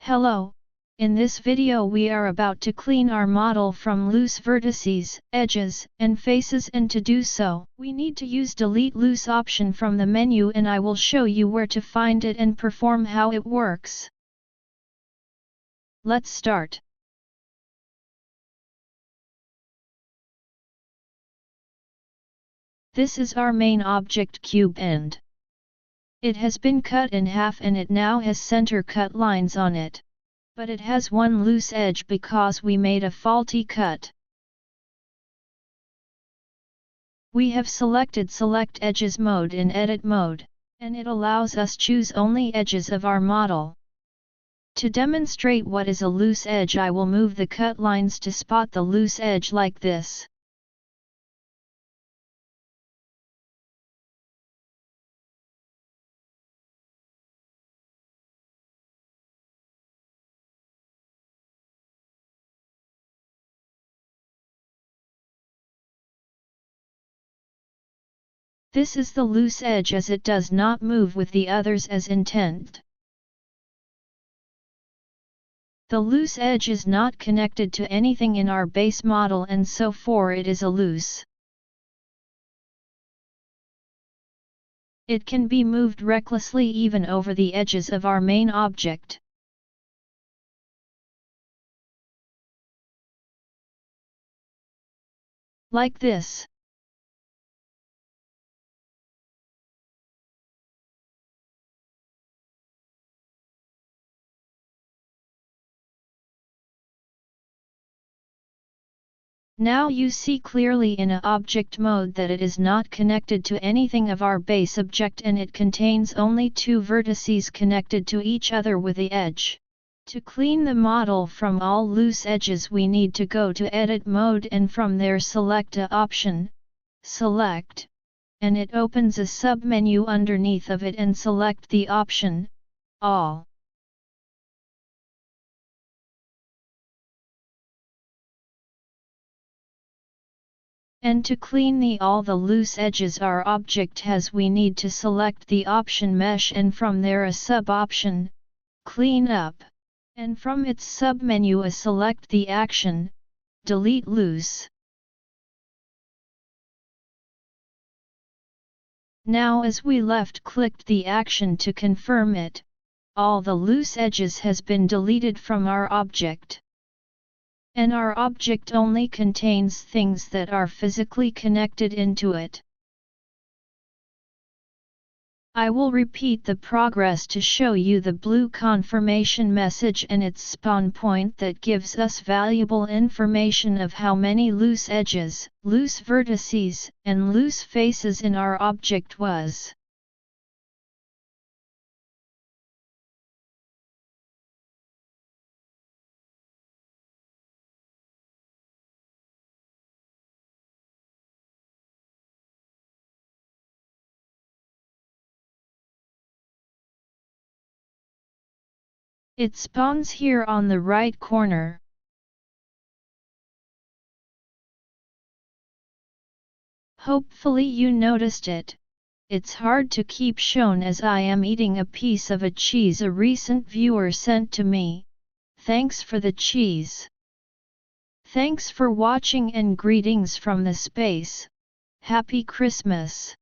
Hello, in this video we are about to clean our model from loose vertices, edges, and faces, and to do so, we need to use Delete Loose option from the menu, and I will show you where to find it and perform how it works. Let's start. This is our main object cube end. It has been cut in half and it now has center cut lines on it. But it has one loose edge because we made a faulty cut. We have selected Select Edges mode in Edit mode, and it allows us choose only edges of our model. To demonstrate what is a loose edge, I will move the cut lines to spot the loose edge like this. This is the loose edge as it does not move with the others as intended. The loose edge is not connected to anything in our base model, and so for it is a loose. It can be moved recklessly even over the edges of our main object. Like this. Now you see clearly in a object mode that it is not connected to anything of our base object, and it contains only two vertices connected to each other with the edge. To clean the model from all loose edges, we need to go to Edit mode and from there select a option, Select, and it opens a sub-menu underneath of it, and select the option, All. And to clean all the loose edges our object has, we need to select the option Mesh and from there a sub-option, Clean Up, and from its sub-menu select the action, Delete Loose. Now as we left-clicked the action to confirm it, all the loose edges has been deleted from our object. And our object only contains things that are physically connected into it. I will repeat the progress to show you the blue confirmation message and its spawn point that gives us valuable information of how many loose edges, loose vertices, and loose faces in our object was. It spawns here on the right corner. Hopefully you noticed it. It's hard to keep shown as I am eating a piece of a cheese a recent viewer sent to me. Thanks for the cheese. Thanks for watching and greetings from the space. Happy Christmas.